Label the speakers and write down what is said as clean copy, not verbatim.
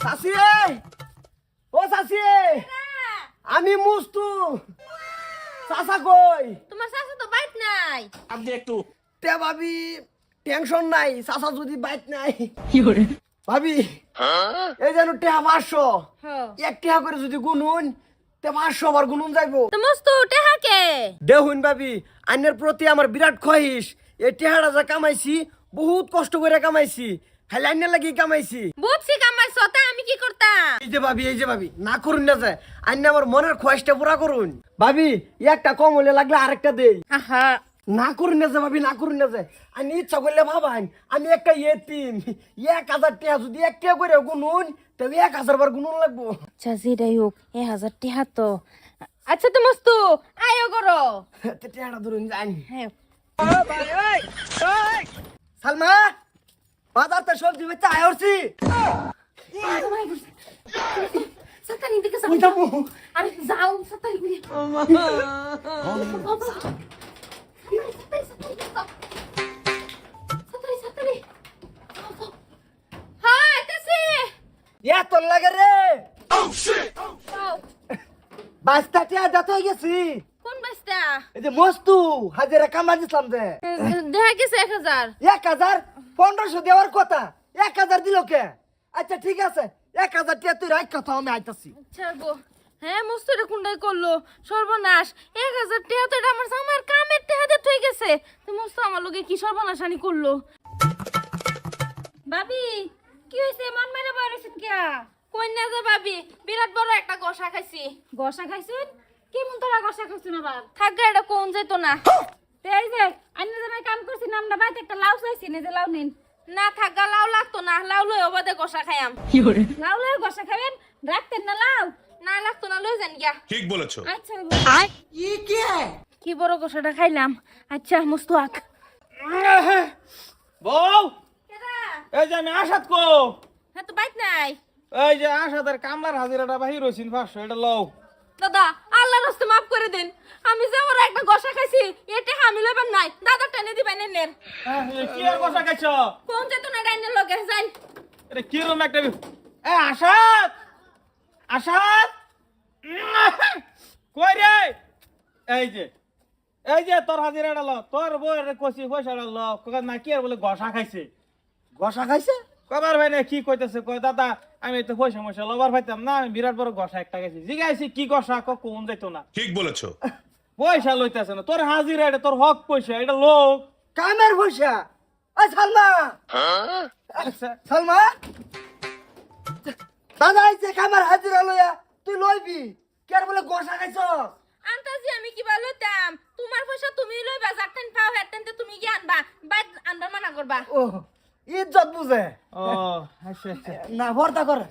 Speaker 1: চাচি ও চাচি আমি মুস্তু চাচা কই
Speaker 2: তোমার চাচা তো বাইট নাই।
Speaker 3: আপনি একটু
Speaker 1: তে ভাবি টেনশন নাই চাচা যদি বাইক নাই ভাবি এই যেন টেহা 500 এক টেহা করে যদি গুনুন তে 500 বার গুনুন যাইবো
Speaker 2: তো মস্ত টেহাকে
Speaker 1: দেখুন ভাবি আইনের প্রতি আমার বিরাট খহিস এই টেহাটা যা কামাইছি বহুত কষ্ট করে কামাইছি খালি আইনের লাগি কামাইছি
Speaker 2: বুঝছি কামাইছ তা আমি কি করতাম?
Speaker 1: এই যে ভাবি না করুন না যায় আইনে আমার মনের খোয়াইশটা পুরা করুন ভাবি একটা কম হলে লাগলে আরেকটা দেই
Speaker 2: আহা
Speaker 1: না করুন না যে ভাবি না করুন না যে আমি ইচ্ছা করলে ভাবান আমি একটা ইয়েতিম 1000 টাকা যদি এক টাকা করে গুনুন তবে 1000 বার গুনুন লাগবো
Speaker 2: আচ্ছা যেটাই হোক 1000 টেহা তো। আচ্ছা তো মস্ত আয়ো করো।
Speaker 1: তে টাকাটা ধরুন জানি
Speaker 2: হ্যাঁ
Speaker 1: সালমা বাজারতে সবজি বেচা আয়রছি
Speaker 2: সাতারি দিকে
Speaker 1: ওই যাবো
Speaker 2: আরে যাও সাতারি করে সাতারি হ্যাঁ আইতাছি।
Speaker 1: এত লাগে রে বাস্তা টিয়া দাঁত হয়ে গেছি
Speaker 2: কোন বাসটা?
Speaker 1: এই যে মস্তু হাজারে কামা দিছিলাম যে
Speaker 2: দেখা গেছে 1000।
Speaker 1: 1000 1500 দেওয়ার কথা 1000 দিল কে আচ্ছা ঠিক আছে 1000 টিয়া তুই রাখ কথা আমি আইতাছি
Speaker 2: ছাড়বো। হ্যাঁ মস্তুরে কুন্ডাই করলো সর্বনাশ। 1000 টাকা তো এটা আমার জামার কামের টাকা দিয়ে থই গেছে। তো মস্ত আমার লগে কি সর্বনাশানি করলো। ভাবি কি হইছে মন মেরে বইরেছেন কিয়া? কই না যে ভাবি বিরাট বড় একটা গসা খাইছি। গসা খাইছেন? কি মন তোরা গসা খাইছেন আবার? থাকগা এটা কোন যাইতো না। এই যে আইনা জামাই কাম করছি না আমরা বাইতে একটা লাউ চাইছি না যে লাউ নিন। না থাকগা লাউ লাগতো না লাউ লই ওবাদে গসা খাইয়াম। লাউ লই গসা খাবেন রাখতেন না লাউ না লাগতো না লই যান গিয়া।
Speaker 3: ঠিক বলেছো।
Speaker 2: আচ্ছা
Speaker 1: ই কে
Speaker 2: কি বড় গোসাটা খাইলাম। আচ্ছা মুস্তাক
Speaker 4: বউ
Speaker 2: কেডা?
Speaker 4: এই যে আমি আসাদ কো
Speaker 2: হ্যাঁ তো বাইক নাই
Speaker 4: এই যে আসাদের কামলার হাজিরাটা বাহির হইছিন 500 এটা লও।
Speaker 2: দাদা আল্লাহর রাস্তে মাফ করে দেন। আমি যে ওরা একটা গসা খাইছি এটা আমি লইবার নাই দাদা টেনে দিবেন নেন।
Speaker 4: কি আর কথা কইছ?
Speaker 2: কোন যেত না ডাইনের লগে যাই।
Speaker 4: এটা কি রকম একটা এ আসাদ আসাদ কই রে এই যে তোর হাজিরাটা ল তোর বউয়ের কইছি পয়সাটা ল কই না কি আর বলে গসা খাইছে
Speaker 1: গসা খাইছে
Speaker 4: কবার ভাই না কি কইতেছে কই দাদা আমি তো পয়সা ময়সা লবার পাইতাম না আমি বিরাট বড় গসা একটা গেছি জিগাইছি কি গসা কোন যাইতো না
Speaker 3: ঠিক বলেছো।
Speaker 4: পয়সা লইতেছে না তোর হাজিরা এটা তোর হক পয়সা এটা লোক
Speaker 1: কামের পয়সা ওই সালমা
Speaker 4: আচ্ছা
Speaker 1: সালমা দাদা আইছে কামের হাজিরা লইয়া তুই লইবি কের বলে গসা খাইছ
Speaker 2: আন্তাজি আমি কি বা লইতাম তোমার পয়সা তুমি লইবা যারতেন পাও হেতেনতে তুমি কি আনবা বাইক আনবার মানা করবা।
Speaker 1: ও ইজ্জত বুঝে
Speaker 4: ও আচ্ছা আচ্ছা
Speaker 1: না ভর্তা করে